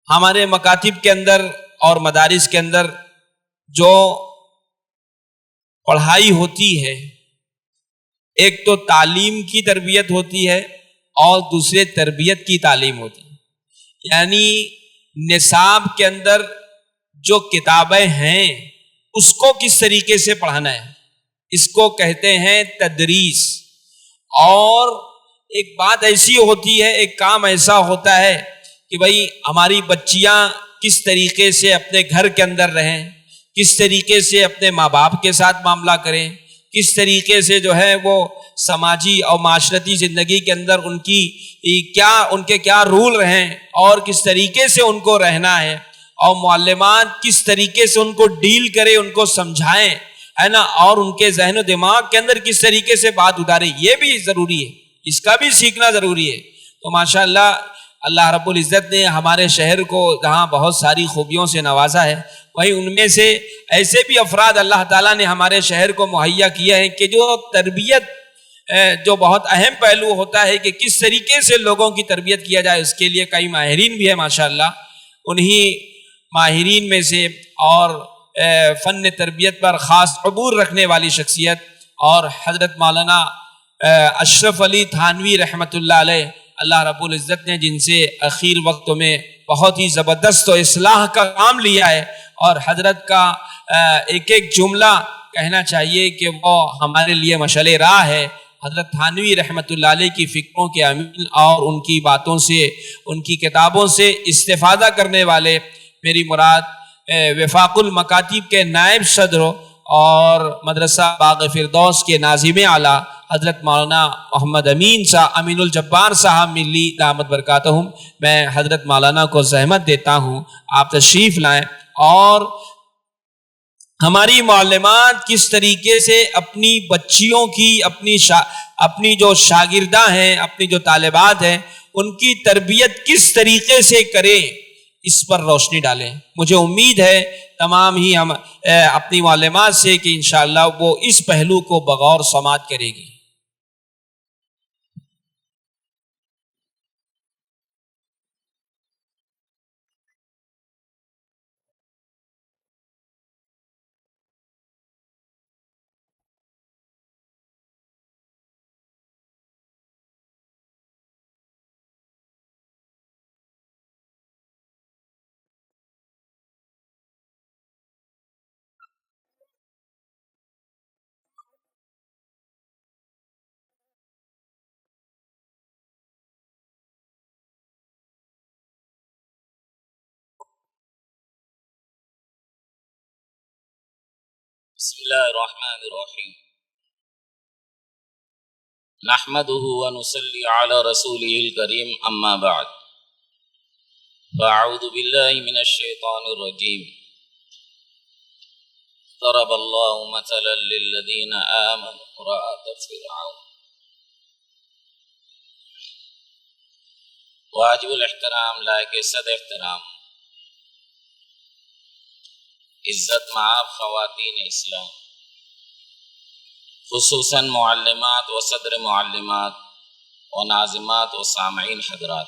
ہمارے مکاتب کے اندر اور مدارس کے اندر جو پڑھائی ہوتی ہے، ایک تو تعلیم کی تربیت ہوتی ہے اور دوسرے تربیت کی تعلیم ہوتی ہے۔ یعنی نصاب کے اندر جو کتابیں ہیں اس کو کس طریقے سے پڑھانا ہے، اس کو کہتے ہیں تدریس۔ اور ایک بات ایسی ہوتی ہے، ایک کام ایسا ہوتا ہے کہ بھئی ہماری بچیاں کس طریقے سے اپنے گھر کے اندر رہیں، کس طریقے سے اپنے ماں باپ کے ساتھ معاملہ کریں، کس طریقے سے جو ہے وہ سماجی اور معاشرتی زندگی کے اندر ان کے کیا رول رہیں اور کس طریقے سے ان کو رہنا ہے، اور معلمات کس طریقے سے ان کو ڈیل کرے، ان کو سمجھائیں، ہے نا، اور ان کے ذہن و دماغ کے اندر کس طریقے سے بات اتارے، یہ بھی ضروری ہے، اس کا بھی سیکھنا ضروری ہے۔ تو ماشاءاللہ اللہ رب العزت نے ہمارے شہر کو جہاں بہت ساری خوبیوں سے نوازا ہے، وہیں ان میں سے ایسے بھی افراد اللہ تعالیٰ نے ہمارے شہر کو مہیا کیا ہے کہ جو تربیت جو بہت اہم پہلو ہوتا ہے کہ کس طریقے سے لوگوں کی تربیت کیا جائے، اس کے لیے کئی ماہرین بھی ہیں ماشاءاللہ۔ انہی ماہرین میں سے اور فن تربیت پر خاص عبور رکھنے والی شخصیت اور حضرت مولانا اشرف علی تھانوی رحمۃ اللہ علیہ، اللہ رب العزت نے جن سے اخیر وقت میں بہت ہی زبردست و اصلاح کا کام لیا ہے، اور حضرت کا ایک ایک جملہ کہنا چاہیے کہ وہ ہمارے لیے مشعل راہ ہے۔ حضرت تھانوی رحمۃ اللہ علیہ کی فکروں کے امین اور ان کی باتوں سے، ان کی کتابوں سے استفادہ کرنے والے، میری مراد وفاق المکاتب کے نائب صدر اور مدرسہ باغ فردوس کے ناظم اعلیٰ حضرت مولانا محمد امین صاحب، امین الجبار صاحب ملی دامت برکاتہم، میں حضرت مولانا کو زحمت دیتا ہوں آپ تشریف لائیں، اور ہماری معلمات کس طریقے سے اپنی بچیوں کی، اپنی جو شاگردہ ہیں، اپنی جو طالبات ہیں، ان کی تربیت کس طریقے سے کریں، اس پر روشنی ڈالیں۔ مجھے امید ہے تمام ہی ہم اپنی معلمات سے کہ انشاءاللہ وہ اس پہلو کو بغور سماعت کرے گی۔ بسم اللہ الرحمن الرحیم، نحمده ونصلی علی رسوله الکریم، اما بعد، فاعوذ باللہ من الشیطان الرجیم، ضرب اللہ مثلا للذین آمنوا امرأة فرعون۔ واجب الاحترام، لائق صد احترام، عزت مآب خواتین اسلام، خصوصاً معلمات و صدر معلمات و ناظمات و سامعین حضرات،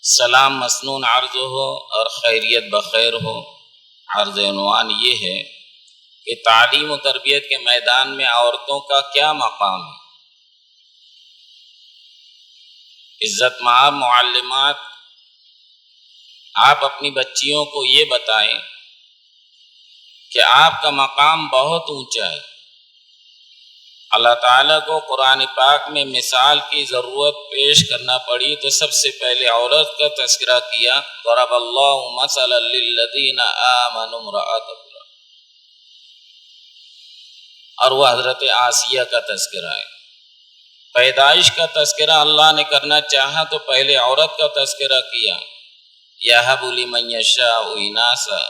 سلام مسنون عرض ہو اور خیریت بخیر ہو۔ عرض عنوان یہ ہے کہ تعلیم و تربیت کے میدان میں عورتوں کا کیا مقام ہے۔ عزت مآب معلمات، آپ اپنی بچیوں کو یہ بتائیں کہ آپ کا مقام بہت اونچا ہے۔ اللہ تعالیٰ کو قرآن پاک میں مثال کی ضرورت پیش کرنا پڑی تو سب سے پہلے عورت کا تذکرہ کیا، ضرب اللہ مثلا للذین آمنوا امرأة فرعون، اور وہ حضرت آسیہ کا تذکرہ ہے۔ پیدائش کا تذکرہ اللہ نے کرنا چاہا تو پہلے عورت کا تذکرہ کیا، یہب لمن یشاء اناثا۔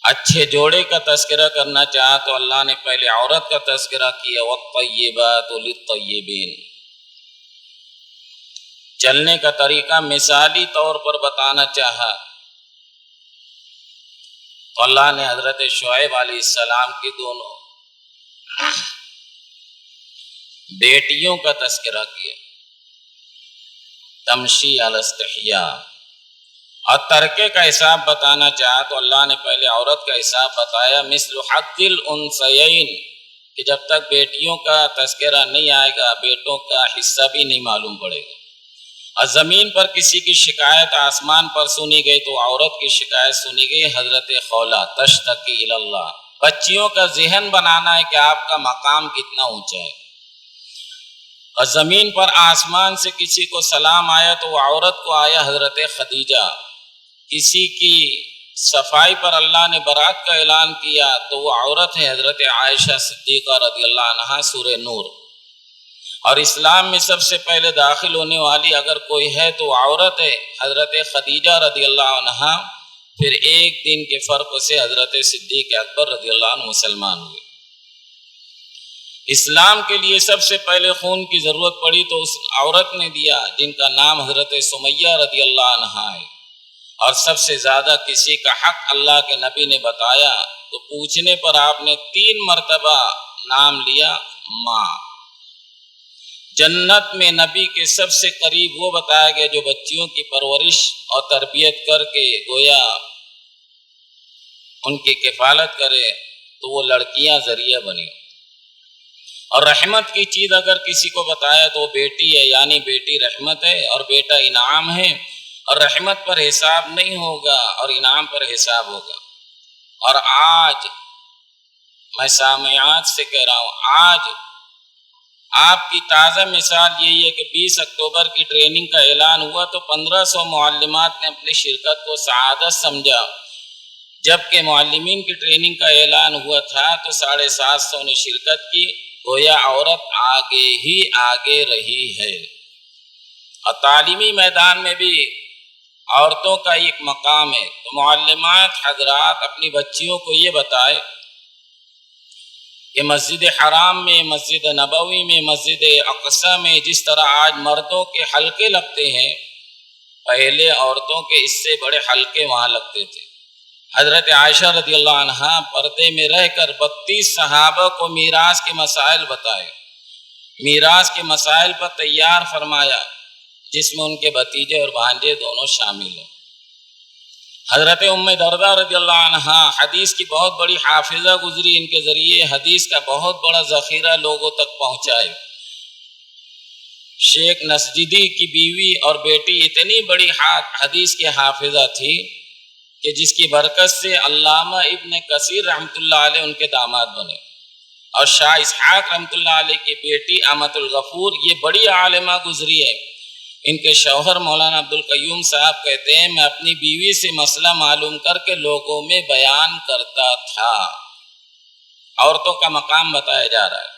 اچھے جوڑے کا تذکرہ کرنا چاہا تو اللہ نے پہلے عورت کا تذکرہ کیا، والطیبات للطیبین۔ چلنے کا طریقہ مثالی طور پر بتانا چاہا تو اللہ نے حضرت شعیب علیہ السلام کی دونوں بیٹیوں کا تذکرہ کیا، تمشی علی استحیاء. اور ترکے کا حساب بتانا چاہا تو اللہ نے پہلے عورت کا حساب بتایا، مثل حق الانثیین، کہ جب تک بیٹیوں کا تذکرہ نہیں آئے گا بیٹوں کا حصہ بھی نہیں معلوم پڑے گا. اور زمین پر کسی کی شکایت آسمان پر سنی گئی تو عورت کی شکایت سنی گئی. حضرت خولہ تشتکی الی اللہ. بچیوں کا ذہن بنانا ہے کہ آپ کا مقام کتنا اونچا ہے. اور زمین پر آسمان سے کسی کو سلام آیا تو وہ عورت کو آیا حضرت خدیجہ. کسی کی صفائی پر اللہ نے برات کا اعلان کیا تو وہ عورت ہے حضرت عائشہ صدیقہ رضی اللہ عنہا. سورہ نور. اور اسلام میں سب سے پہلے داخل ہونے والی اگر کوئی ہے تو عورت ہے حضرت خدیجہ رضی اللہ عنہا. پھر ایک دن کے فرق سے حضرت صدیق اکبر رضی اللہ عنہ مسلمان ہوئے. اسلام کے لیے سب سے پہلے خون کی ضرورت پڑی تو اس عورت نے دیا جن کا نام حضرت سمیہ رضی اللہ عنہا ہے. اور سب سے زیادہ کسی کا حق اللہ کے نبی نے بتایا تو پوچھنے پر آپ نے 3 مرتبہ نام لیا ماں. جنت میں نبی کے سب سے قریب وہ بتایا گیا جو بچیوں کی پرورش اور تربیت کر کے گویا ان کی کفالت کرے تو وہ لڑکیاں ذریعہ بنی. اور رحمت کی چیز اگر کسی کو بتایا تو وہ بیٹی ہے، یعنی بیٹی رحمت ہے اور بیٹا انعام ہے. اور رحمت پر حساب نہیں ہوگا اور انعام پر حساب ہوگا. اور آج میں سامعات سے کہہ رہا ہوں، آج آپ کی تازہ مثال یہی ہے کہ 20 اکتوبر کی ٹریننگ کا اعلان ہوا تو 1500 معلمات نے اپنی شرکت کو سعادت سمجھا، جبکہ معلمین کی ٹریننگ کا اعلان ہوا تھا تو 750 نے شرکت کی. گویا عورت آگے ہی آگے رہی ہے. اور تعلیمی میدان میں بھی عورتوں کا ایک مقام ہے. تو معلمات حضرات اپنی بچیوں کو یہ بتائے کہ مسجد حرام میں، مسجد نبوی میں، مسجد اقصی میں جس طرح آج مردوں کے حلقے لگتے ہیں، پہلے عورتوں کے اس سے بڑے حلقے وہاں لگتے تھے. حضرت عائشہ رضی اللہ عنہا پردے میں رہ کر 32 صحابہ کو میراث کے مسائل بتائے، میراث کے مسائل پر تیار فرمایا، جس میں ان کے بھتیجے اور بھانجے دونوں شامل ہیں. حضرت ام درداء رضی اللہ عنہا حدیث کی بہت بڑی حافظہ گزری، ان کے ذریعے حدیث کا بہت بڑا ذخیرہ لوگوں تک پہنچائے. شیخ نسجدی کی بیوی اور بیٹی اتنی بڑی حدیث کی حافظہ تھی کہ جس کی برکت سے علامہ ابن کثیر رحمۃ اللہ علیہ ان کے داماد بنے. اور شاہ اسحاق رحمۃ اللہ علیہ کی بیٹی امت الغفور یہ بڑی عالمہ گزری ہے. ان کے شوہر مولانا عبد القیوم صاحب کہتے ہیں میں اپنی بیوی سے مسئلہ معلوم کر کے لوگوں میں بیان کرتا تھا. عورتوں کا مقام بتایا جا رہا ہے.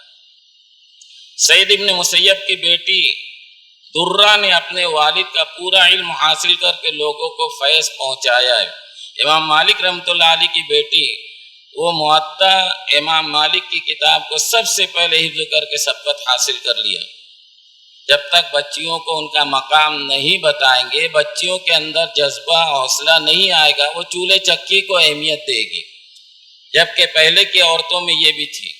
سعید ابن مسیب کی بیٹی درہ نے اپنے والد کا پورا علم حاصل کر کے لوگوں کو فیض پہنچایا ہے. امام مالک رحمۃ اللہ علیہ کی بیٹی وہ موطا امام مالک کی کتاب کو سب سے پہلے حفظ کر کے سبقت حاصل کر لیا. جب تک بچیوں کو ان کا مقام نہیں بتائیں گے، بچیوں کے اندر جذبہ حوصلہ نہیں آئے گا، وہ چولہے چکی کو اہمیت دے گی. جبکہ پہلے کی عورتوں میں یہ بھی تھی.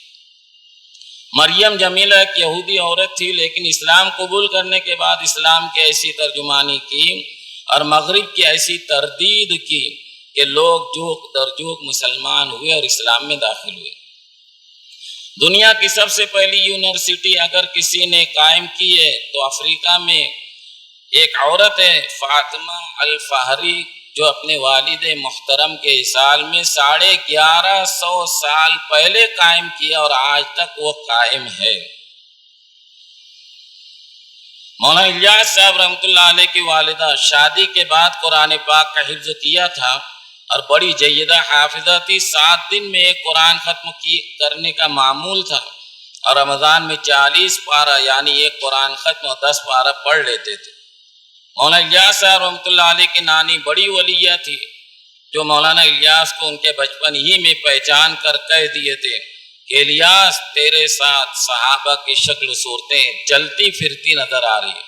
مریم جمیلہ ایک یہودی عورت تھی، لیکن اسلام قبول کرنے کے بعد اسلام کی ایسی ترجمانی کی اور مغرب کی ایسی تردید کی کہ لوگ جوک در جوک مسلمان ہوئے اور اسلام میں داخل ہوئے. دنیا کی سب سے پہلی یونیورسٹی اگر کسی نے قائم کی ہے تو افریقہ میں ایک عورت ہے فاطمہ الفہری، جو اپنے والد محترم کے سال میں 1150 سال پہلے قائم کیا اور آج تک وہ قائم ہے. مولانا الیاس صاحب رحمۃ اللہ علیہ کی والدہ شادی کے بعد قرآن پاک کا حفظ کیا تھا اور بڑی جیدہ حافظہ تھی. 7 دن میں ایک قرآن ختم کرنے کا معمول تھا اور رمضان میں 40 پارہ یعنی ایک قرآن ختم اور 10 پارہ پڑھ لیتے تھے. مولانا الیاس صاحب رحمۃ اللہ علیہ کی نانی بڑی ولیہ تھی، جو مولانا الیاس کو ان کے بچپن ہی میں پہچان کر کہہ دیے تھے کہ الیاس تیرے ساتھ صحابہ کی شکل صورتیں چلتی پھرتی نظر آ رہی ہے.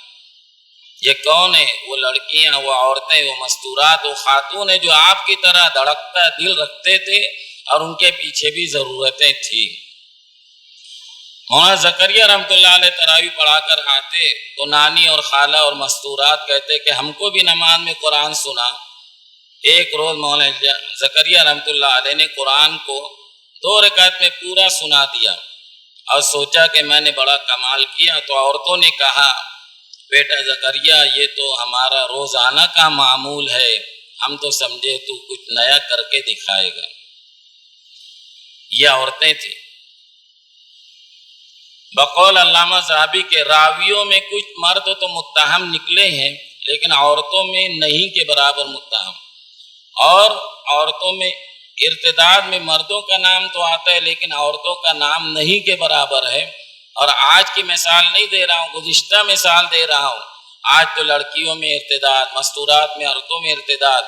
یہ کون ہے؟ وہ لڑکیاں، وہ عورتیں، وہ مستورات، وہ خاتون ہیں جو آپ کی طرح دھڑکتا دل رکھتے تھے اور ان کے پیچھے بھی ضرورتیں تھیں. مولانا زکریا رحمۃ اللہ علیہ تراویح پڑھا کر آتے تو نانی اور خالہ اور مستورات کہتے کہ ہم کو بھی نماز میں قرآن سنا۔ ایک روز مولانا زکریا رحمۃ اللہ علیہ نے قرآن کو 2 رکعت میں پورا سنا دیا اور سوچا کہ میں نے بڑا کمال کیا، تو عورتوں نے کہا بیٹا زکریا یہ تو ہمارا روزانہ کا معمول ہے، ہم تو سمجھے تو کچھ نیا کر کے دکھائے گا۔ یہ عورتیں تھیں۔ بقول علامہ ذہبی کے راویوں میں کچھ مرد تو متہم نکلے ہیں لیکن عورتوں میں نہیں کے برابر متہم، اور عورتوں میں ارتداد میں مردوں کا نام تو آتا ہے لیکن عورتوں کا نام نہیں کے برابر ہے۔ اور آج کی مثال نہیں دے رہا ہوں، گزشتہ مثال دے رہا ہوں۔ آج تو لڑکیوں میں ارتداد، مستورات میں عورتوں میں ارتداد،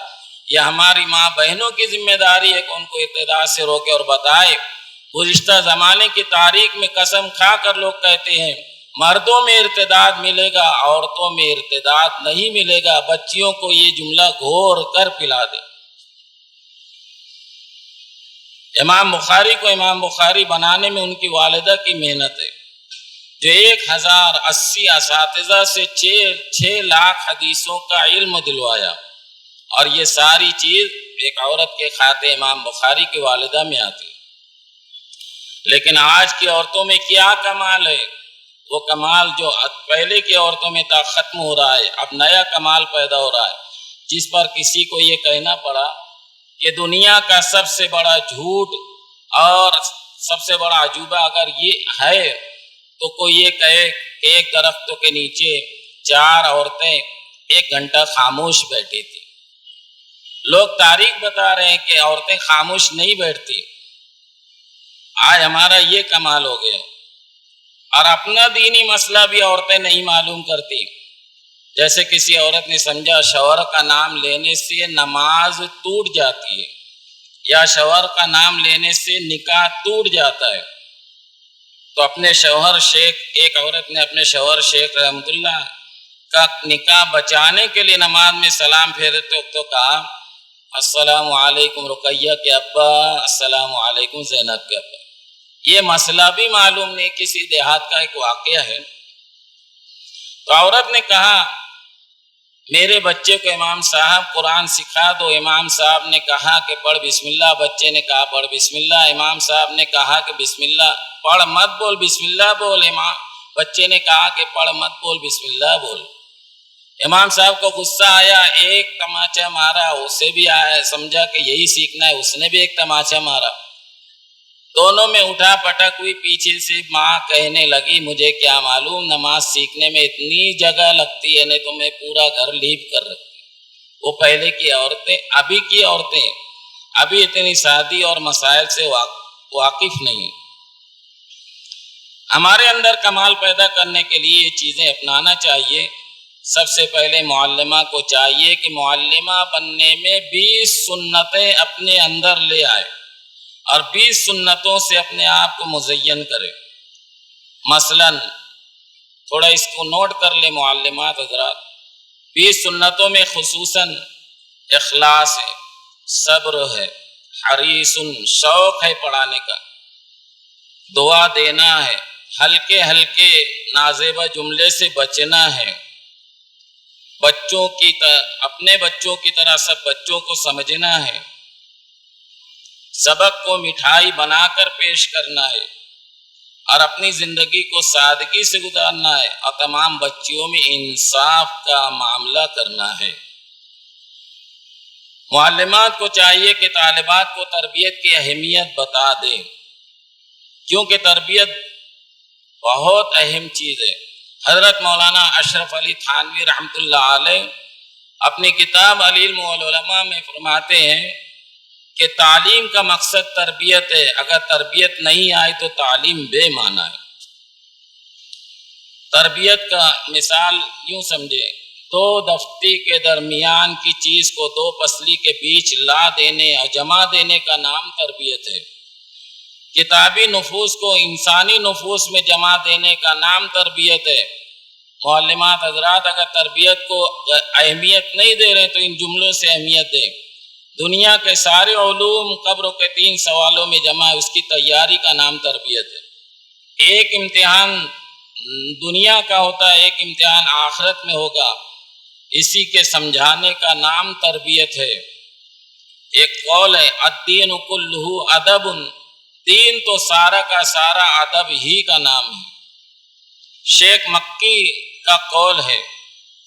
یہ ہماری ماں بہنوں کی ذمہ داری ہے کہ ان کو ارتداد سے روکے اور بتائے۔ گزشتہ زمانے کی تاریخ میں قسم کھا کر لوگ کہتے ہیں مردوں میں ارتداد ملے گا، عورتوں میں ارتداد نہیں ملے گا۔ بچیوں کو یہ جملہ گھور کر پلا دے۔ امام بخاری کو امام بخاری بنانے میں ان کی والدہ کی محنت ہے، جو 1080 اساتذہ سے 6 لاکھ حدیثوں کا علم دلوایا، اور یہ ساری چیز ایک عورت کے کھاتے امام بخاری کی والدہ میں آتی۔ لیکن آج کی عورتوں میں کیا کمال ہے؟ وہ کمال جو پہلے کی عورتوں میں تھا ختم ہو رہا ہے، اب نیا کمال پیدا ہو رہا ہے، جس پر کسی کو یہ کہنا پڑا کہ دنیا کا سب سے بڑا جھوٹ اور سب سے بڑا عجوبہ اگر یہ ہے تو کوئی یہ کہے کہ ایک درخت کے نیچے 4 عورتیں 1 گھنٹہ خاموش بیٹھی تھی۔ لوگ تاریخ بتا رہے ہیں کہ عورتیں خاموش نہیں بیٹھتی۔ آج ہمارا یہ کمال ہو گیا، اور اپنا دینی مسئلہ بھی عورتیں نہیں معلوم کرتی۔ جیسے کسی عورت نے سمجھا شوہر کا نام لینے سے نماز ٹوٹ جاتی ہے، یا شوہر کا نام لینے سے نکاح ٹوٹ جاتا ہے، تو اپنے شوہر شیخ، ایک عورت نے اپنے شوہر شیخ رحمۃ اللہ کا نکاح بچانے کے لیے نماز میں سلام پھیرتے وقت تو کہا السلام علیکم رقیہ کے ابا، السلام علیکم زینب کے ابا۔ یہ مسئلہ بھی معلوم نہیں، کسی دیہات کا ایک واقعہ ہے۔ تو عورت نے کہا میرے بچے کو امام صاحب قرآن سکھا دو۔ امام صاحب نے کہا کہ پڑھ بسم اللہ، بچے نے کہا پڑھ بسم اللہ۔ امام صاحب نے کہا کہ بسم اللہ پڑھ مت بول، بسم اللہ بول۔ بچے نے کہا کہ پڑھ مت بول، بسم اللہ بول۔ امام صاحب کو غصہ آیا، ایک تماچا مارا، اسے بھی آیا، سمجھا کہ یہی سیکھنا ہے، اس نے بھی ایک تماچا مارا۔ دونوں میں اٹھا پٹک ہوئی۔ پیچھے سے ماں کہنے لگی مجھے کیا معلوم، نماز سیکھنے میں اتنی جگہ لگتی ہے، نہیں تو میں پورا گھر لیپ کر رکھتی۔ وہ پہلے کی عورتیں، ابھی کی عورتیں ابھی اتنی شادی اور مسائل سے واقف نہیں۔ ہمارے اندر کمال پیدا کرنے کے لیے یہ چیزیں اپنانا چاہیے۔ سب سے پہلے معلمہ کو چاہیے کہ معلمہ بننے میں 20 سنتیں اپنے اندر لے آئے اور 20 سنتوں سے اپنے آپ کو مزین کرے۔ مثلا تھوڑا اس کو نوٹ کر لے معلمات حضرات، 20 سنتوں میں خصوصاً اخلاص ہے، صبر ہے، حریص شوق ہے پڑھانے کا، دعا دینا ہے، ہلکے ہلکے نازیبہ جملے سے بچنا ہے، بچوں کی اپنے بچوں کی طرح سب بچوں کو سمجھنا ہے، سبق کو مٹھائی بنا کر پیش کرنا ہے، اور اپنی زندگی کو سادگی سے گزارنا ہے، اور تمام بچیوں میں انصاف کا معاملہ کرنا ہے۔ معلمات کو چاہیے کہ طالبات کو تربیت کی اہمیت بتا دیں، کیونکہ تربیت بہت اہم چیز ہے۔ حضرت مولانا اشرف علی تھانوی رحمۃ اللہ علیہ اپنی کتاب العلم والعلماء میں فرماتے ہیں کہ تعلیم کا مقصد تربیت ہے، اگر تربیت نہیں آئی تو تعلیم بے معنی ہے۔ تربیت کا مثال یوں سمجھے، 2 دفتی کے درمیان کی چیز کو 2 پسلی کے بیچ لا دینے اور جمع دینے کا نام تربیت ہے۔ کتابی نفوس کو انسانی نفوس میں جمع دینے کا نام تربیت ہے۔ معلمات حضرات اگر تربیت کو اہمیت نہیں دے رہے تو ان جملوں سے اہمیت دیں۔ دنیا کے سارے علوم قبر کے 3 سوالوں میں جمع ہے، اس کی تیاری کا نام تربیت ہے۔ ایک امتحان دنیا کا ہوتا ہے، ایک امتحان آخرت میں ہوگا، اسی کے سمجھانے کا نام تربیت ہے۔ ایک قول ہے الدین کلہ ادب، دین تو سارا کا سارا ادب ہی کا نام ہے۔ شیخ مکی کا قول ہے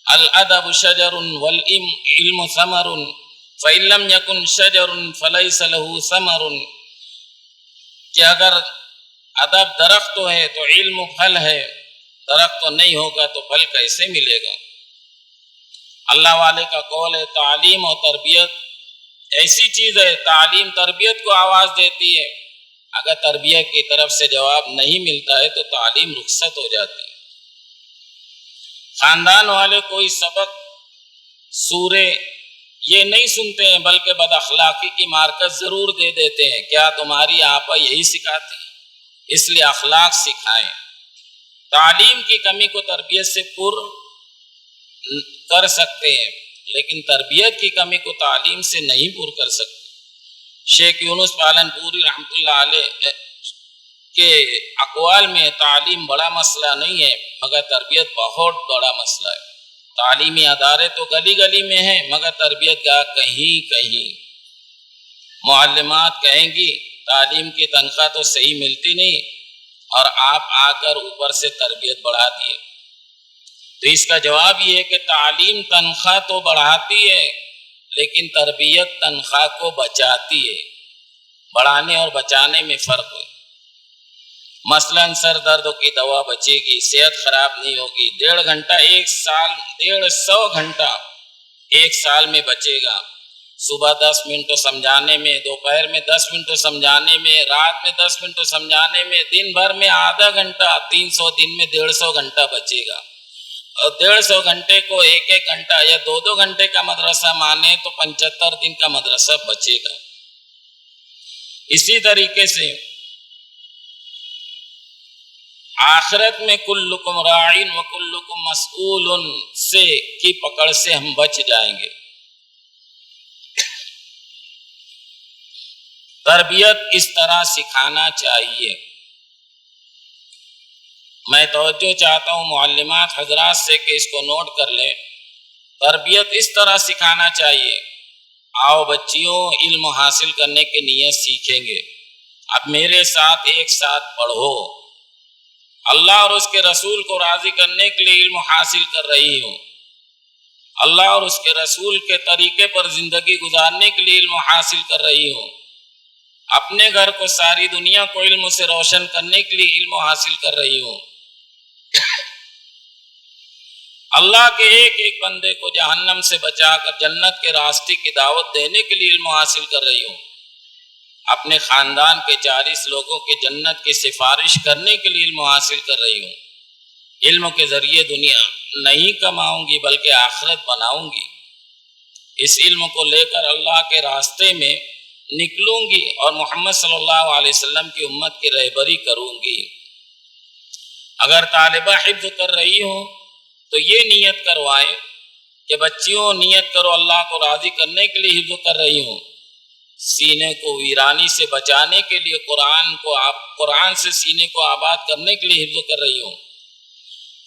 الادب شجر والعلم ثمر فإن لم يكن شجر فليس له ثمر، کہ اگر ادب درخت ہے تو علم پھل ہے، درخت تو نہیں ہوگا تو پھل کیسے ملے گا؟ اللہ والے کا قول ہے تعلیم اور تربیت ایسی چیز ہے، تعلیم تربیت کو آواز دیتی ہے، اگر تربیت کی طرف سے جواب نہیں ملتا ہے تو تعلیم رخصت ہو جاتی ہے۔ خاندان والے کوئی سبق سورے یہ نہیں سنتے ہیں، بلکہ بد اخلاقی کی مارکت ضرور دے دیتے ہیں، کیا تمہاری آپا یہی سکھاتی ہے؟ اس لیے اخلاق سکھائیں۔ تعلیم کی کمی کو تربیت سے پر کر سکتے ہیں، لیکن تربیت کی کمی کو تعلیم سے نہیں پور کر سکتے۔ شیخ یونس پالن پوری رحمۃ اللہ علیہ کے اقوال میں تعلیم بڑا مسئلہ نہیں ہے، مگر تربیت بہت بڑا مسئلہ ہے۔ تعلیمی ادارے تو گلی گلی میں ہیں، مگر تربیت گاہ کہیں کہیں۔ معلمات کہیں گی تعلیم کی تنخواہ تو صحیح ملتی نہیں، اور آپ آ کر اوپر سے تربیت بڑھا دیے۔ تو اس کا جواب یہ ہے کہ تعلیم تنخواہ تو بڑھاتی ہے، لیکن تربیت تنخواہ کو بچاتی ہے۔ بڑھانے اور بچانے میں فرق ہے۔ مثلاً سر درد کی دوا بچے گی، صحت خراب نہیں ہوگی، 1.5 گھنٹہ 100 گھنٹہ ایک سال میں بچے گا۔ صبح 10 منٹ سمجھانے میں، دوپہر میں 10 منٹ سمجھانے میں، رات میں 10 منٹ سمجھانے میں، دن بھر میں آدھا گھنٹہ، 300 دن میں 150 گھنٹہ بچے گا۔ اور 150 گھنٹے کو 1 گھنٹہ یا 2 گھنٹے کا مدرسہ مانے تو 75 دن کا مدرسہ بچے گا۔ اسی طریقے سے آخرت میں کلکم راعین و کلکم مسئول سے کی پکڑ سے ہم بچ جائیں گے۔ تربیت اس طرح سکھانا چاہیے۔ میں توجہ چاہتا ہوں معلمات حضرات سے کہ اس کو نوٹ کر لیں۔ تربیت اس طرح سکھانا چاہیے، آؤ بچیوں علم حاصل کرنے کی نیت سیکھیں گے، اب میرے ساتھ ایک ساتھ پڑھو، اللہ اور اس کے رسول کو راضی کرنے کے لیے علم حاصل کر رہی ہوں، اللہ اور اس کے رسول کے طریقے پر زندگی گزارنے کے لیے علم حاصل کر رہی ہوں، اپنے گھر کو ساری دنیا کو علم سے روشن کرنے کے لیے علم حاصل کر رہی ہوں، اللہ کے ایک ایک بندے کو جہنم سے بچا کر جنت کے راستے کی دعوت دینے کے لیے علم حاصل کر رہی ہوں، اپنے خاندان کے 40 لوگوں کے جنت کی سفارش کرنے کے لیے علم حاصل کر رہی ہوں۔ علم کے ذریعے دنیا نہیں کماؤں گی بلکہ آخرت بناؤں گی۔ اس علم کو لے کر اللہ کے راستے میں نکلوں گی اور محمد صلی اللہ علیہ وسلم کی امت کی رہبری کروں گی۔ اگر طالبہ حفظ کر رہی ہوں تو یہ نیت کروائیں کہ بچیوں نیت کرو اللہ کو راضی کرنے کے لیے حفظ کر رہی ہوں، سینے کو ویرانی سے بچانے کے لیے قرآن سے سینے کو آباد کرنے کے لیے حفظ کر رہی ہوں،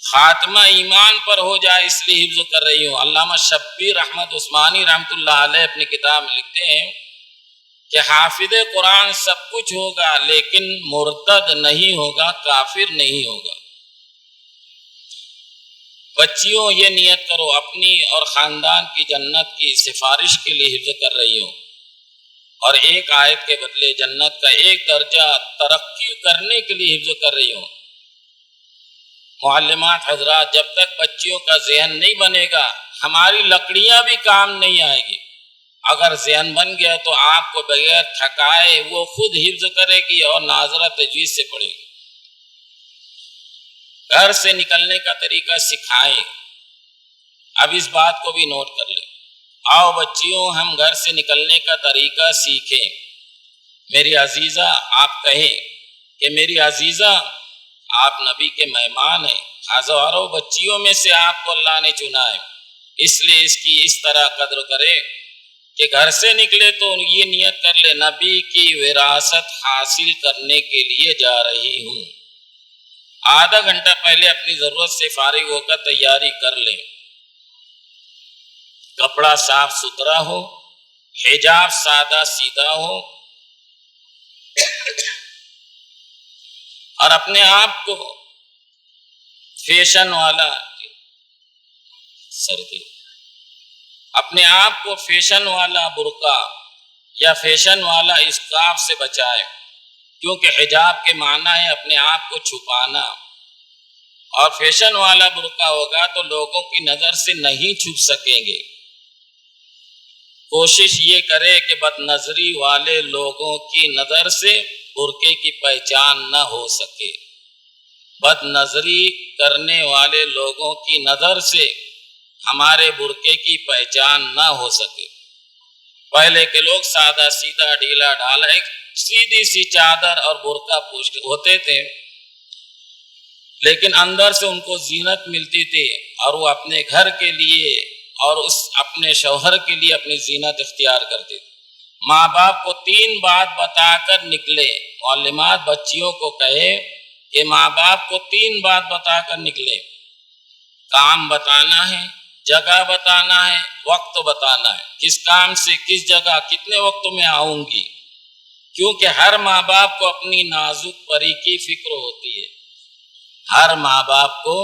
خاتمہ ایمان پر ہو جائے اس لیے حفظ کر رہی ہوں۔ علامہ شبیر احمد عثمانی رحمۃ اللہ علیہ اپنی کتاب میں لکھتے ہیں کہ حافظ قرآن سب کچھ ہوگا لیکن مرتد نہیں ہوگا، کافر نہیں ہوگا۔ بچیوں یہ نیت کرو اپنی اور خاندان کی جنت کی سفارش کے لیے حفظ کر رہی ہوں، اور ایک آیت کے بدلے جنت کا ایک درجہ ترقی کرنے کے لیے حفظ کر رہی ہوں۔ معلمات حضرات، جب تک بچیوں کا ذہن نہیں بنے گا ہماری لکڑیاں بھی کام نہیں آئے گی۔ اگر ذہن بن گیا تو آپ کو بغیر تھکائے وہ خود حفظ کرے گی اور ناظرہ تجوید سے پڑھے گی۔ گھر سے نکلنے کا طریقہ سکھائیں۔ اب اس بات کو بھی نوٹ کر لیں، آؤ بچیوں ہم گھر سے نکلنے کا طریقہ سیکھیں۔ میری عزیزہ آپ کہیں کہ میری عزیزہ آپ نبی کے مہمان ہیں، ہزاروں بچیوں میں سے آپ کو اللہ نے چنا ہے، اس لیے اس کی اس طرح قدر کرے کہ گھر سے نکلے تو یہ نیت کر لے نبی کی وراثت حاصل کرنے کے لیے جا رہی ہوں۔ آدھا گھنٹہ پہلے اپنی ضرورت سے فارغ ہو کر تیاری کر لیں. کپڑا صاف ستھرا ہو، حجاب سادہ سیدھا ہو، اور اپنے آپ کو فیشن والا اپنے آپ کو فیشن والا برقع یا فیشن والا اسکارف سے بچائے، کیونکہ حجاب کے معنی ہے اپنے آپ کو چھپانا، اور فیشن والا برقع ہوگا تو لوگوں کی نظر سے نہیں چھپ سکیں گے. کوشش یہ کرے کہ بد نظری والے لوگوں کی نظر سے برقعے کی پہچان نہ ہو سکے. بد نظری کرنے والے لوگوں کی نظر سے ہمارے برقعے کی پہچان نہ ہو سکے. پہلے کے لوگ سادہ سیدھا ڈھیلا ڈھالا ایک سیدھی سی چادر اور برقع پوش ہوتے تھے، لیکن اندر سے ان کو زینت ملتی تھی، اور وہ اپنے گھر کے لیے اور اپنے شوہر کے لیے اپنی زینت اختیار کرتے تھے. ماں باپ کو 3 بات بتا کر نکلے. معلمات بچیوں کو کہے کہ ماں باپ کو 3 بات بتا کر نکلے. کام بتانا ہے، جگہ بتانا ہے، وقت بتانا ہے. کس کام سے کس جگہ کتنے وقت میں آؤں گی، کیونکہ ہر ماں باپ کو اپنی نازک پری کی فکر ہوتی ہے. ہر ماں باپ کو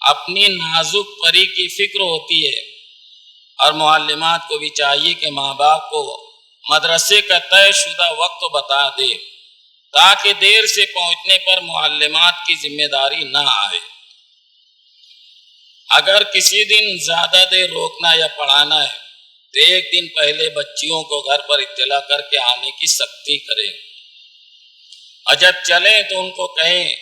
اپنی نازک پری کی فکر ہوتی ہے، اور معلمات کو بھی چاہیے کہ ماں باپ کو مدرسے کا طے شدہ وقت بتا دے، تاکہ دیر سے پہنچنے پر معلمات کی ذمہ داری نہ آئے. اگر کسی دن زیادہ دیر روکنا یا پڑھانا ہے تو 1 دن پہلے بچیوں کو گھر پر اطلاع کر کے آنے کی سختی کریں، اور جب چلیں تو ان کو کہیں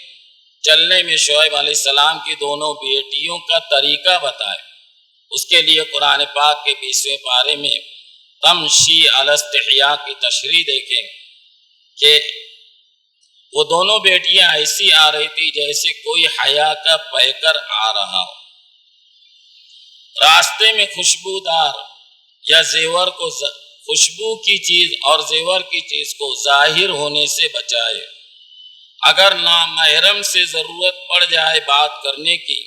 چلنے میں شعیب علیہ السلام کی دونوں بیٹیوں کا طریقہ بتائے. اس کے لیے قرآن پاک کے 20ویں پارے میں تمشی علی استحیاء کی تشریح دیکھیں کہ وہ دونوں بیٹیاں ایسی آ رہی تھی جیسے کوئی حیا کا پیکر آ رہا ہو. راستے میں خوشبودار یا زیور کو خوشبو کی چیز اور زیور کی چیز کو ظاہر ہونے سے بچائے. اگر نامحرم سے ضرورت پڑ جائے بات کرنے کی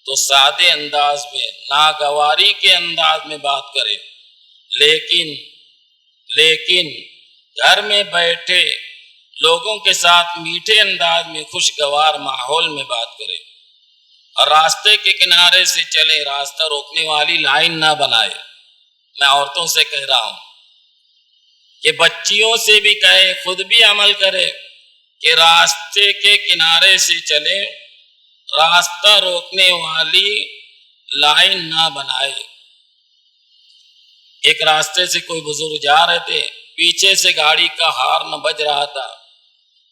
تو سادے انداز میں، ناگواری کے انداز میں بات کرے، لیکن گھر میں بیٹھے لوگوں کے ساتھ میٹھے انداز میں خوشگوار ماحول میں بات کرے. اور راستے کے کنارے سے چلے، راستہ روکنے والی لائن نہ بنائے. میں عورتوں سے کہہ رہا ہوں کہ بچیوں سے بھی کہے، خود بھی عمل کرے کہ راستے کے کنارے سے چلے، راستہ روکنے والی لائن نہ بنائے. ایک راستے سے کوئی بزرگ جا رہے تھے، پیچھے سے گاڑی کا ہارن بج رہا تھا،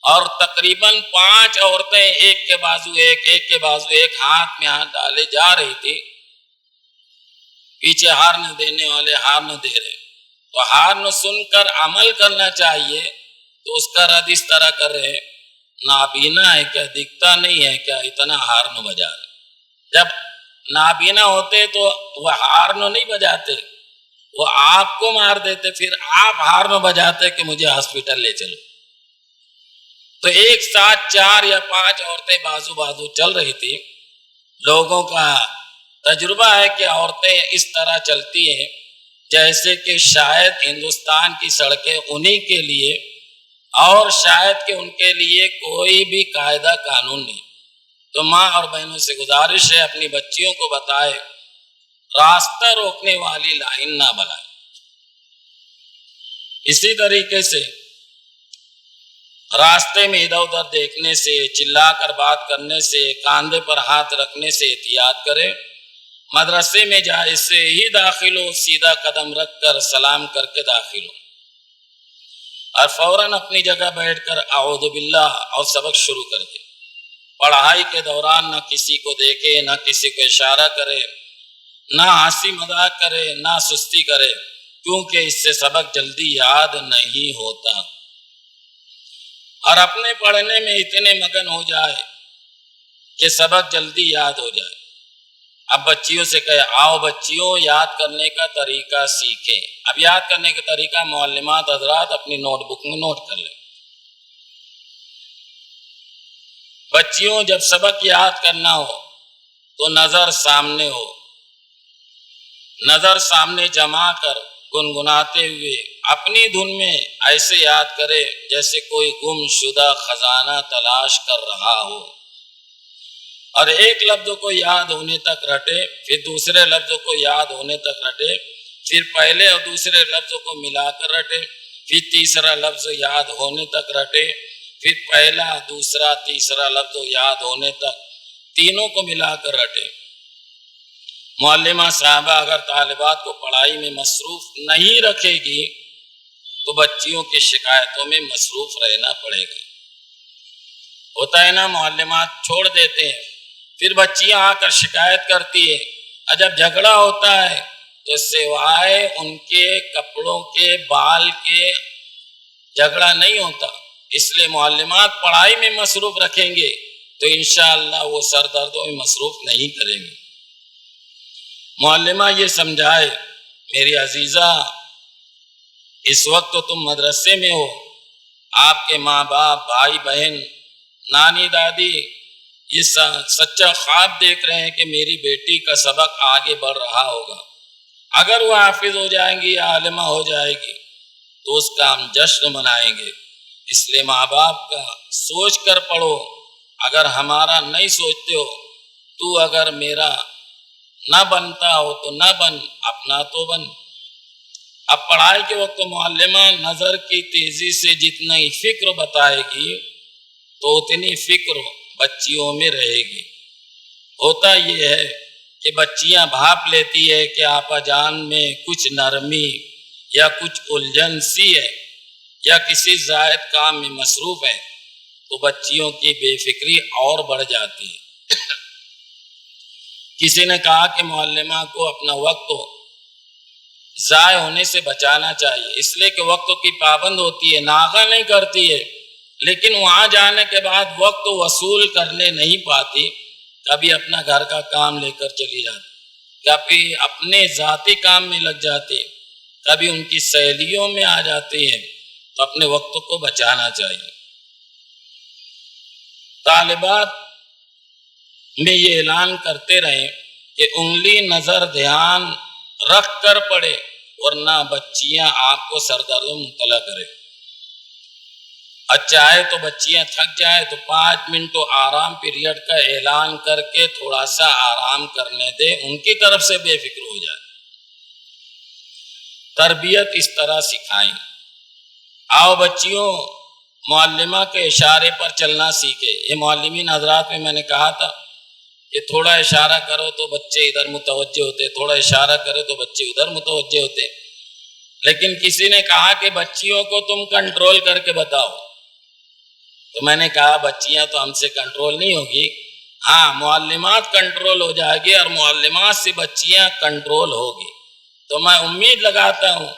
اور تقریباً 5 عورتیں ایک کے بازو ایک ہاتھ میں ہاتھ ڈالے جا رہی تھی. پیچھے ہارن دینے والے ہارن دے رہے، تو ہارن سن کر عمل کرنا چاہیے، تو اس کا رد اس طرح کر رہے، نابینا ہے کیا، دکھتا نہیں ہے کیا، اتنا ہارن بجا رہے. جب نابینا ہوتے تو وہ ہارن نہیں بجاتے، وہ آپ کو مار دیتے، پھر آپ ہارن بجاتے کہ مجھے ہاسپٹل لے چلو. تو ایک ساتھ 4 یا 5 عورتیں بازو بازو چل رہی تھی. لوگوں کا تجربہ ہے کہ عورتیں اس طرح چلتی ہیں جیسے کہ شاید ہندوستان کی سڑکیں انہی کے لیے، اور شاید کہ ان کے لیے کوئی بھی قاعدہ قانون نہیں. تو ماں اور بہنوں سے گزارش ہے، اپنی بچیوں کو بتائے راستہ روکنے والی لائن نہ بنائے. اسی طریقے سے راستے میں ادھر ادھر دیکھنے سے، چلا کر بات کرنے سے، کاندھے پر ہاتھ رکھنے سے احتیاط کرے. مدرسے میں جائے سے ہی داخل ہو، سیدھا قدم رکھ کر سلام کر کے داخل ہو، اور فوراً اپنی جگہ بیٹھ کر اعوذ باللہ اور سبق شروع کر دے. پڑھائی کے دوران نہ کسی کو دیکھے، نہ کسی کو اشارہ کرے، نہ ہنسی مذاق کرے، نہ سستی کرے، کیونکہ اس سے سبق جلدی یاد نہیں ہوتا. اور اپنے پڑھنے میں اتنے مگن ہو جائے کہ سبق جلدی یاد ہو جائے. اب بچیوں سے کہے، آؤ بچیوں یاد کرنے کا طریقہ سیکھیں. اب یاد کرنے کا طریقہ معلمات حضرات اپنی نوٹ بک میں نوٹ کر لیں. بچیوں جب سبق یاد کرنا ہو تو نظر سامنے ہو، نظر سامنے جما کر گنگناتے ہوئے اپنی دھن میں ایسے یاد کرے جیسے کوئی گم شدہ خزانہ تلاش کر رہا ہو، اور ایک لفظ کو یاد ہونے تک رٹے، پھر دوسرے لفظ کو یاد ہونے تک رٹے، پھر پہلے اور دوسرے لفظ کو ملا کر رٹے، پھر تیسرا لفظ یاد ہونے تک رٹے، پھر پہلا دوسرا تیسرا لفظ یاد ہونے تک تینوں کو ملا کر رٹے۔ معلمہ صاحبہ اگر طالبات کو پڑھائی میں مصروف نہیں رکھے گی تو بچیوں کی شکایتوں میں مصروف رہنا پڑے گا۔ ہوتا ہے نا، معلمات چھوڑ دیتے ہیں، پھر بچیاں آ کر شکایت کرتی ہے، اور جب جھگڑا ہوتا ہے تو سوائے ان کے کپڑوں کے بال کے جھگڑا نہیں ہوتا، اس لیے معلمات پڑھائی میں مصروف رکھیں گے تو انشاءاللہ وہ سر دردوں میں مصروف نہیں کریں گے۔ معلمہ یہ سمجھائے، میری عزیزہ اس وقت تو تم مدرسے میں ہو، آپ کے ماں باپ، بھائی بہن، نانی دادی یہ سچا خواب دیکھ رہے ہیں کہ میری بیٹی کا سبق آگے بڑھ رہا ہوگا، اگر وہ حافظ ہو جائیں گی یا عالمہ ہو جائے گی تو اس کا ہم جشن منائیں گے۔ اس لیے ماں باپ کا سوچ کر پڑھو، اگر ہمارا نہیں سوچتے ہو تو اگر میرا نہ بنتا ہو تو نہ بن، اپنا تو بن۔ اب پڑھائی کے وقت معلمہ نظر کی تیزی سے جتنا ہی فکر بتائے گی تو اتنی فکر بچیوں میں رہے گی۔ ہوتا یہ ہے کہ بچیاں بھاپ لیتی ہے کہ آپا جان میں کچھ نرمی یا کچھ الجھن سی ہے یا کسی زائد کام میں مصروف ہے، تو بچیوں کی بے فکری اور بڑھ جاتی ہے۔ کسی نے کہا کہ معلمہ کو اپنا وقت ضائع ہونے سے بچانا چاہیے، اس لیے کہ وقت کی پابند ہوتی ہے، ناغہ نہیں کرتی ہے، لیکن وہاں جانے کے بعد وقت وصول کرنے نہیں پاتی، کبھی اپنا گھر کا کام لے کر چلی جاتی، کبھی اپنے ذاتی کام میں لگ جاتی، کبھی ان کی سہیلیوں میں آ جاتی ہے، تو اپنے وقت کو بچانا چاہیے۔ طالبات میں یہ اعلان کرتے رہیں کہ انگلی نظر دھیان رکھ کر پڑھے، ورنہ بچیاں آپ کو سردردوں میں مبتلا کرے۔ چاہے تو بچیاں تھک جائے تو 5 منٹ آرام پیریڈ کا اعلان کر کے تھوڑا سا آرام کرنے دے، ان کی طرف سے بے فکر ہو جائے۔ تربیت اس طرح سکھائیں۔ آؤ بچیوں، معلمہ کے اشارے پر چلنا سیکھے۔ یہ معلمین حضرات میں نے کہا تھا کہ تھوڑا اشارہ کرو تو بچے ادھر متوجہ ہوتے، تھوڑا اشارہ کرو تو بچے ادھر متوجہ ہوتے، لیکن کسی نے کہا کہ بچیوں کو تم کنٹرول کر کے بتاؤ، تو میں نے کہا بچیاں تو ہم سے کنٹرول نہیں ہوگی، ہاں معلمات کنٹرول ہو جائے گی اور معلمات سے بچیاں کنٹرول ہوگی۔ تو میں امید لگاتا ہوں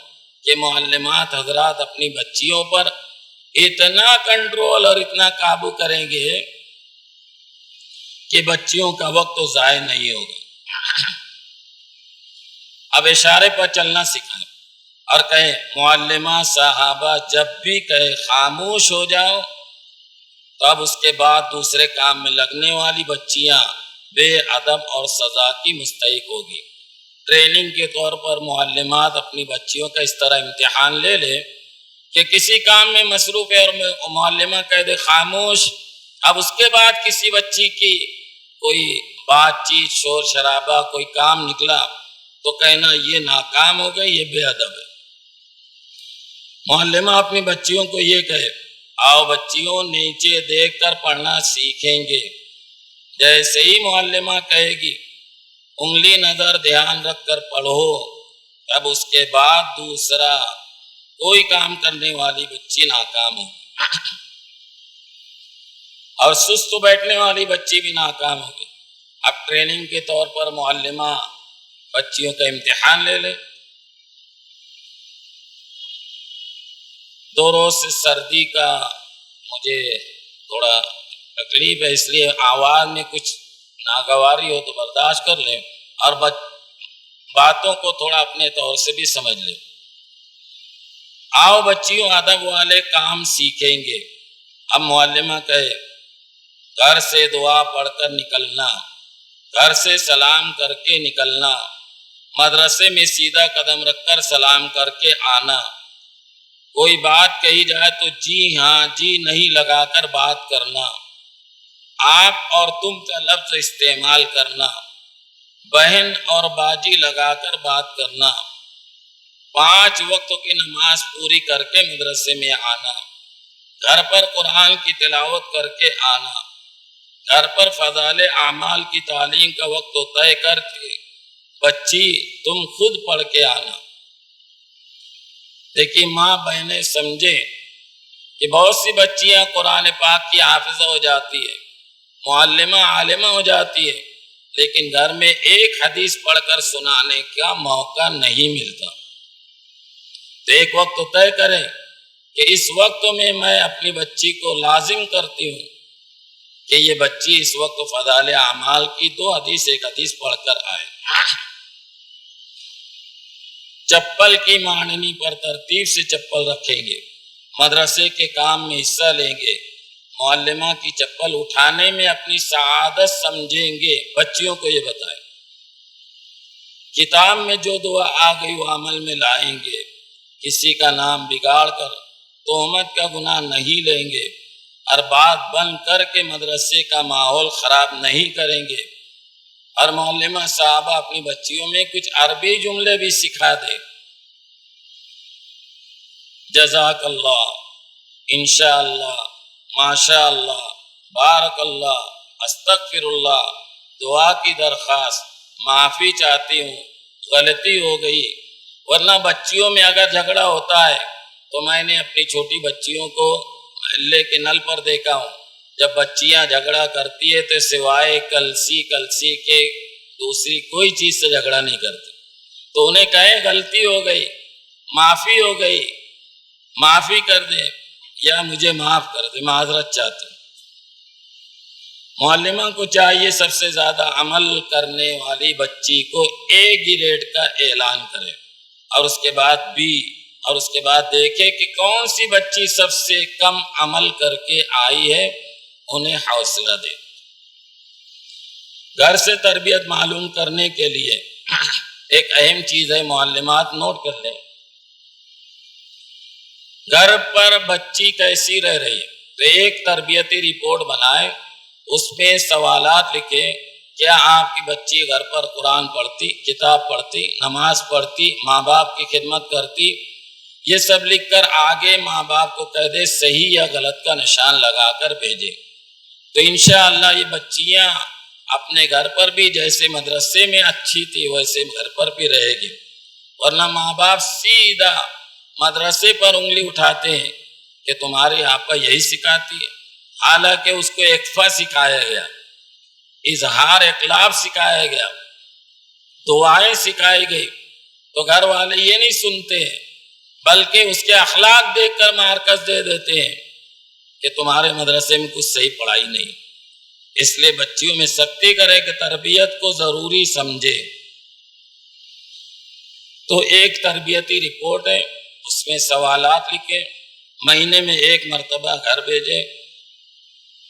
کہ معلمات حضرات اپنی بچیوں پر اتنا کنٹرول اور اتنا قابو کریں گے کہ بچیوں کا وقت ضائع نہیں ہوگا۔ اب اشارے پر چلنا سکھائیں اور کہیں معلمہ صاحبہ جب بھی کہے خاموش ہو جاؤ، تو اب اس کے بعد دوسرے کام میں لگنے والی بچیاں بے ادب اور سزا کی مستحق ہوگی۔ ٹریننگ کے طور پر معلمات اپنی بچیوں کا اس طرح امتحان لے لے کہ کسی کام میں مصروف ہے اور معلمہ کہہ دے خاموش، اب اس کے بعد کسی بچی کی کوئی بات چیت، شور شرابہ، کوئی کام نکلا تو کہنا یہ ناکام ہو گئی، یہ بے ادب ہے۔ معلمہ اپنی بچیوں کو یہ کہے آؤ بچیوں نیچے دیکھ کر پڑھنا سیکھیں گے، جیسے ہی معلمہ کہے گی انگلی نظر دھیان رکھ کر پڑھو، اب اس کے بعد دوسرا کوئی کام کرنے والی بچی ناکام ہو اور سست بیٹھنے والی بچی بھی ناکام ہوگی۔ اب ٹریننگ کے طور پر معلمہ بچیوں کا امتحان لے لے۔ 2 روز سے سردی کا مجھے تھوڑا تکلیف ہے، اس لیے آواز میں کچھ ناگواری ہو تو برداشت کر لیں اور باتوں کو تھوڑا اپنے طور سے بھی سمجھ لیں۔ آؤ بچیوں ادب والے کام سیکھیں گے۔ اب معلمہ کہے گھر سے دعا پڑھ کر نکلنا، گھر سے سلام کر کے نکلنا، مدرسے میں سیدھا قدم رکھ کر سلام کر کے آنا، کوئی بات کہی جائے تو جی ہاں جی نہیں لگا کر بات کرنا، آپ اور تم کا لفظ استعمال کرنا، بہن اور باجی لگا کر بات کرنا، 5 وقت کی نماز پوری کر کے مدرسے میں آنا، گھر پر قرآن کی تلاوت کر کے آنا، گھر پر فضائل اعمال کی تعلیم کا وقت طے کر کے بچی تم خود پڑھ کے آنا۔ دیکھیے ماں بہنیں سمجھے کہ بہت سی بچیاں قرآن پاک کی حافظہ ہو جاتی ہے، معلمہ عالمہ ہو جاتی ہے، لیکن گھر میں ایک حدیث پڑھ کر سنانے کا موقع نہیں ملتا۔ تو ایک وقت طے کریں کہ اس وقت میں اپنی بچی کو لازم کرتی ہوں کہ یہ بچی اس وقت فضائل اعمال کی 2 حدیث 1 حدیث پڑھ کر آئے۔ چپل کی مانڈنی پر ترتیب سے چپل رکھیں گے، مدرسے کے کام میں حصہ لیں گے، معلمہ کی چپل اٹھانے میں اپنی سعادت سمجھیں گے۔ بچیوں کو یہ بتائیں، کتاب میں جو دعا آ گئی وہ عمل میں لائیں گے، کسی کا نام بگاڑ کر تہمت کا گناہ نہیں لیں گے، اور بات بند کر کے مدرسے کا ماحول خراب نہیں کریں گے، اور معلمہ صاحبہ اپنی بچیوں میں کچھ عربی جملے بھی سکھا دے۔ جزاک اللہ، انشاءاللہ، ماشاء اللہ، بارک اللہ، استغفر اللہ، دعا کی درخواست، معافی چاہتی ہوں، غلطی ہو گئی۔ ورنہ بچیوں میں اگر جھگڑا ہوتا ہے تو میں نے اپنی چھوٹی بچیوں کو محلے کے نل پر دیکھا ہوں، جب بچیاں جھگڑا کرتی ہے تو سوائے کلسی کے دوسری کوئی چیز سے جھگڑا نہیں کرتی، تو انہیں کہیں غلطی ہو گئی، معافی ہو گئی، معافی کر دے یا مجھے معاف کر دے، معذرت چاہتے ہیں۔ معلمہ کو چاہیے سب سے زیادہ عمل کرنے والی بچی کو A گریڈ کا اعلان کرے، اور اس کے بعد دیکھے کہ کون سی بچی سب سے کم عمل کر کے آئی ہے، انہیں حوصلہ دے۔ گھر سے تربیت معلوم کرنے کے لیے ایک اہم چیز ہے، معلمات نوٹ کر لیں، گھر پر بچی کیسی رہ رہی ہے تو ایک تربیتی رپورٹ بنائے، اس میں سوالات لکھے، کیا آپ کی بچی گھر پر قرآن پڑھتی، کتاب پڑھتی، نماز پڑھتی، ماں باپ کی خدمت کرتی؟ یہ سب لکھ کر آگے ماں باپ کو کہہ دے، صحیح یا غلط کا نشان لگا کر بھیجے، تو انشاءاللہ یہ بچیاں اپنے گھر پر بھی جیسے مدرسے میں اچھی تھی ویسے گھر پر بھی رہے گی۔ ورنہ ماں باپ سیدھا مدرسے پر انگلی اٹھاتے ہیں کہ تمہاری آپا یہی سکھاتی ہے، حالانکہ اس کو اقفا سکھایا گیا، اظہار اخلاق سکھایا گیا، دعائیں سکھائی گئی، تو گھر والے یہ نہیں سنتے ہیں بلکہ اس کے اخلاق دیکھ کر مارکس دے دیتے ہیں کہ تمہارے مدرسے میں کچھ صحیح پڑھائی نہیں۔ اس لیے بچیوں میں سختی کرے کہ تربیت کو ضروری سمجھے۔ تو ایک تربیتی رپورٹ ہے، اس میں سوالات لکھے، مہینے میں 1 مرتبہ گھر بھیجے،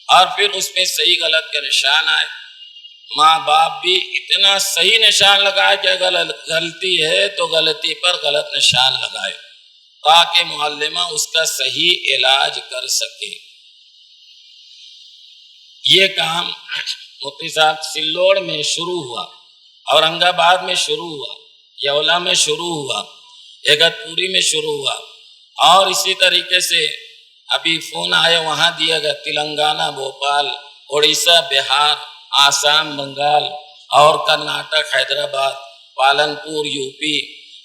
اور پھر اس میں صحیح غلط کے نشان آئے۔ ماں باپ بھی اتنا صحیح نشان لگائے کہ اگر غلطی ہے تو غلطی پر غلط نشان لگائے، تاکہ معلمہ اس کا صحیح علاج کر سکے۔ یہ کام مفتی صاحب سلوڑ میں شروع ہوا، اورنگ آباد میں شروع ہوا، یولا میں شروع ہوا، ایگت پوری میں شروع ہوا، اور اسی طریقے سے ابھی فون آیا وہاں دیا گیا، تلنگانہ، بھوپال، اڑیسہ، بہار، آسام، بنگال، اور کرناٹک، حیدرآباد، پالنپور، یوپی،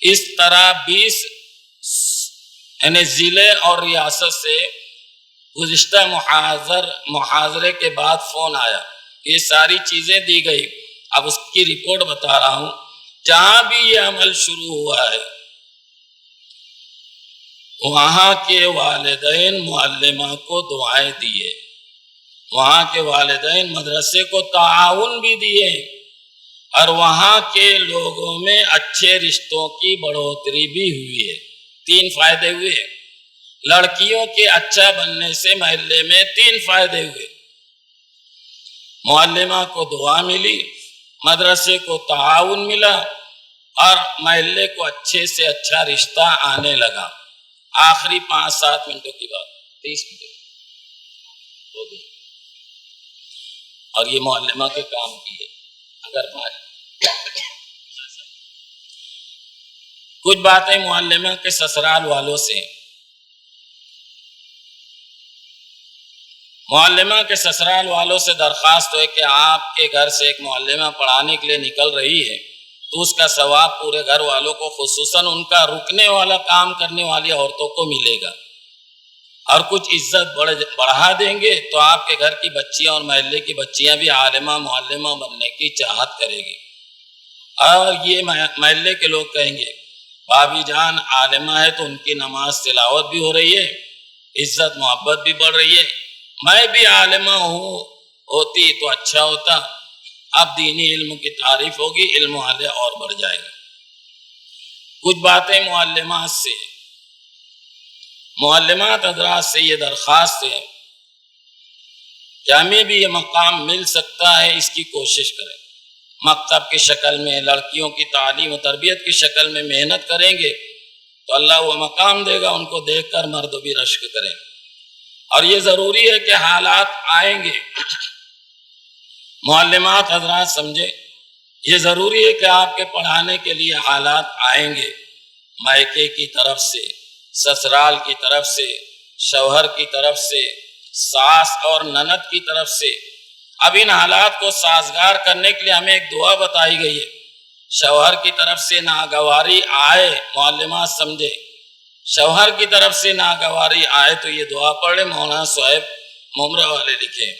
اس طرح 20 ضلع اور ریاست سے گزشتہ محاضرے کے بعد فون آیا، یہ ساری چیزیں دی گئی۔ اب اس کی رپورٹ بتا رہا ہوں، جہاں بھی یہ عمل شروع ہوا ہے وہاں کے والدین معلمہ کو دعائیں دیے، وہاں کے والدین مدرسے کو تعاون بھی دیے، اور وہاں کے لوگوں میں اچھے رشتوں کی بڑھوتری بھی ہوئی ہے۔ 3 فائدے ہوئے، لڑکیوں کے اچھا بننے سے محلے میں 3 فائدے ہوئے۔ معلمہ کو دعا ملی، مدرسے کو تعاون ملا، اور محلے کو اچھے سے اچھا رشتہ آنے لگا۔ آخری 5-7 منٹوں کی بات، 30 منٹ ہو گئی، اور یہ معلمہ کے کام کی ہے۔ اگر کچھ باتیں معلمہ کے سسرال والوں سے، معلمہ کے سسرال والوں سے درخواست ہے کہ آپ کے گھر سے ایک معلمہ پڑھانے کے لیے نکل رہی ہے تو اس کا ثواب پورے گھر والوں کو، خصوصاً ان کا رکنے والا کام کرنے والی عورتوں کو ملے گا، اور کچھ عزت بڑھا دیں گے تو آپ کے گھر کی بچیاں اور محلے کی بچیاں بھی عالمہ معلمہ بننے کی چاہت کرے گی، اور یہ محلے کے لوگ کہیں گے بھابھی جان عالمہ ہے تو ان کی نماز تلاوت بھی ہو رہی ہے، عزت محبت بھی بڑھ رہی ہے، میں بھی عالمہ ہوتی تو اچھا ہوتا۔ اب دینی علم کی تعریف ہوگی، علم والے اور بڑھ جائے گا۔ کچھ باتیں معلمات سے، معلمات حضرات سے یہ درخواست ہے کہ ہمیں بھی یہ مقام مل سکتا ہے، اس کی کوشش کریں۔ مکتب کی شکل میں، لڑکیوں کی تعلیم و تربیت کی شکل میں محنت کریں گے تو اللہ وہ مقام دے گا، ان کو دیکھ کر مرد بھی رشک کریں۔ اور یہ ضروری ہے کہ حالات آئیں گے، معلمات حضرات سمجھے، یہ ضروری ہے کہ آپ کے پڑھانے کے لیے حالات آئیں گے، مائکے کی طرف سے، سسرال کی طرف سے، شوہر کی طرف سے، ساس اور نند کی طرف سے۔ اب ان حالات کو سازگار کرنے کے لیے ہمیں ایک دعا بتائی گئی ہے۔ شوہر کی طرف سے ناگواری آئے، معلمات سمجھے، شوہر کی طرف سے ناگواری آئے تو یہ دعا پڑھ لیں۔ مولانا صاحب ممرہ والے لکھے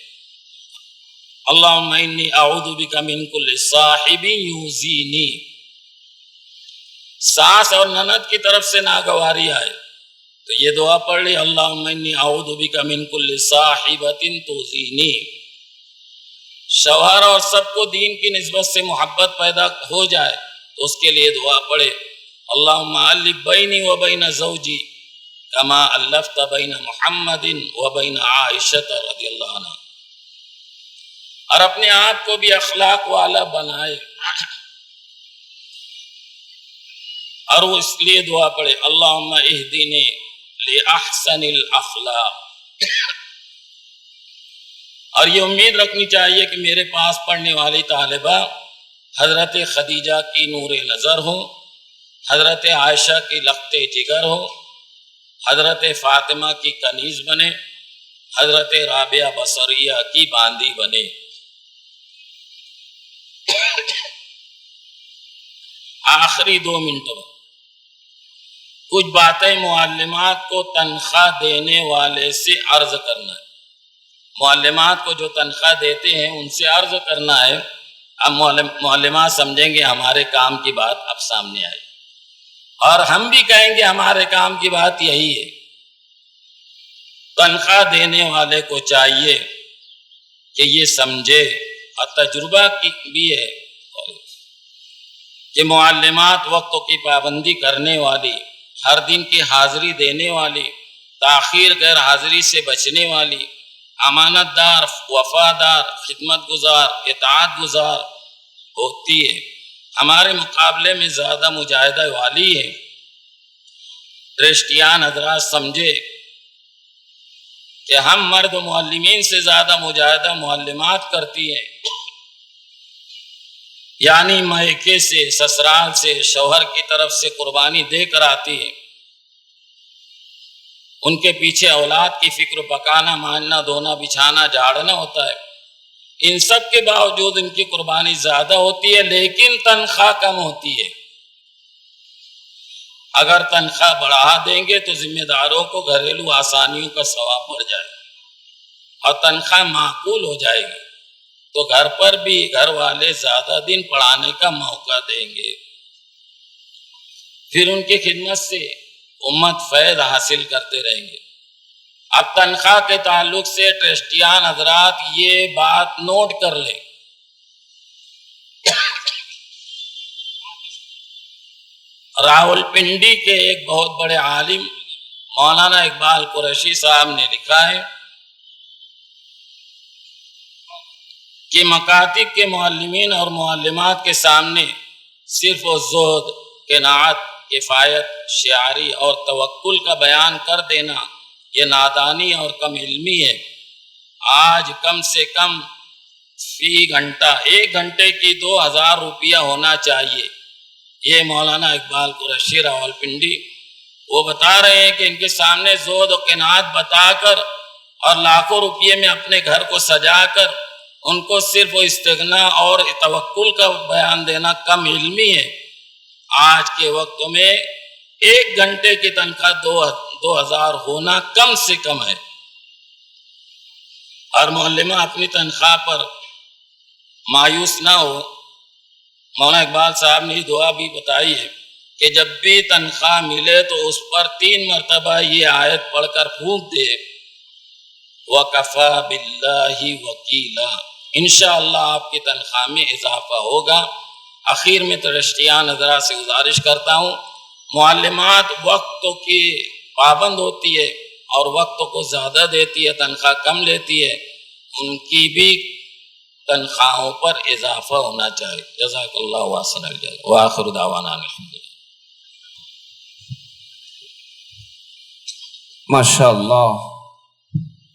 اللہم انی اعوذ بک من کل صاحب یوزینی، ساس اور نند کی طرف سے ناگواری آئے تو یہ دعا پڑھ لی اللہم انی اعوذ بک من کل صاحبۃ توزینی۔ شوہر اور سب کو دین کی نسبت سے محبت پیدا ہو جائے تو اس کے لیے دعا پڑھے اللہم الف بینی و بین زوجی کما الفت بین محمد و بین عائشہ رضی اللہ عنہ، اور اپنے آپ کو بھی اخلاق والا بنائے، اور وہ اس لیے دعا پڑھے اللہم اہدنی لأحسن الاخلاق۔ اور یہ امید رکھنی چاہیے کہ میرے پاس پڑھنے والی طالبہ حضرت خدیجہ کی نور نظر ہو، حضرت عائشہ کی لخت جگر ہو، حضرت فاطمہ کی کنیز بنے، حضرت رابعہ بصریہ کی باندی بنے۔ آخری 2 منٹوں کچھ باتیں معلمات کو تنخواہ دینے والے سے عرض کرنا ہے۔ معلمات کو جو تنخواہ دیتے ہیں ان سے عرض کرنا ہے۔ اب معلمات سمجھیں گے ہمارے کام کی بات اب سامنے آئی، اور ہم بھی کہیں گے ہمارے کام کی بات یہی ہے۔ تنخواہ دینے والے کو چاہیے کہ یہ سمجھے، اور تجربہ کی بھی ہے کہ معلمات وقت کی پابندی کرنے والی، ہر دن کی حاضری دینے والی، تاخیر غیر حاضری سے بچنے والی، امانت دار، وفادار، خدمت گزار، اطاعت گزار ہوتی ہے، ہمارے مقابلے میں زیادہ مجاہدہ والی ہے۔ ٹرسٹیان حضرات سمجھے کہ ہم مرد معلمین سے زیادہ مجاہدہ معلمات کرتی ہیں، یعنی مائکے سے، سسرال سے، شوہر کی طرف سے قربانی دے کر آتی ہے۔ ان کے پیچھے اولاد کی فکر، پکانا، ماننا، دھونا، بچھانا، جھاڑنا ہوتا ہے۔ ان سب کے باوجود ان کی قربانی زیادہ ہوتی ہے، لیکن تنخواہ کم ہوتی ہے۔ اگر تنخواہ بڑھا دیں گے تو ذمہ داروں کو گھریلو آسانیوں کا ثواب بڑھ جائے گا، اور تنخواہ معقول ہو جائے گی تو گھر پر بھی گھر والے زیادہ دن پڑھانے کا موقع دیں گے، پھر ان کی خدمت سے امت فیض حاصل کرتے رہیں گے۔ اب تنخواہ کے تعلق سے ٹرسٹیان حضرات یہ بات نوٹ کر لیں، راول پنڈی کے ایک بہت بڑے عالم مولانا اقبال قریشی صاحب نے لکھا ہے کہ مکاتب کے معلمین اور معلمات کے سامنے صرف و زہد، قناعت، کفایت، شعاری اور توکل کا بیان کر دینا یہ نادانی اور کم علمی ہے۔ آج کم سے کم فی گھنٹہ 1 گھنٹے کی 2000 روپیہ ہونا چاہیے۔ یہ مولانا اقبال قریشی راولپنڈی وہ بتا رہے ہیں کہ ان کے سامنے زہد و قناعت بتا کر اور لاکھوں روپیے میں اپنے گھر کو سجا کر ان کو صرف استغنا اور توکل کا بیان دینا کم علمی ہے۔ آج کے وقت میں 1 گھنٹے کی تنخواہ 2000 ہونا کم سے کم ہے۔ اور معلمہ اپنی تنخواہ پر مایوس نہ ہو۔ مولانا اقبال صاحب نے دعا بھی بتائی ہے کہ جب بھی تنخواہ ملے تو اس پر 3 مرتبہ یہ آیت پڑھ کر پھونک دے، وَكَفَى بِاللَّهِ وَكِيلًا۔ انشاءاللہ آپ کی تنخواہ میں اضافہ ہوگا۔ آخر میں ٹرسٹیان حضرات سے گزارش کرتا ہوں، معلمات وقت کی پابند ہوتی ہے اور وقت کو زیادہ دیتی ہے، تنخواہ کم لیتی ہے، ان کی بھی تنخواہوں پر اضافہ ہونا چاہیے۔ جزاک اللہ واحسن الجزاء وآخر دعوانا الحمدللہ۔ ماشاء اللہ،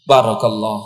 بارک اللہ۔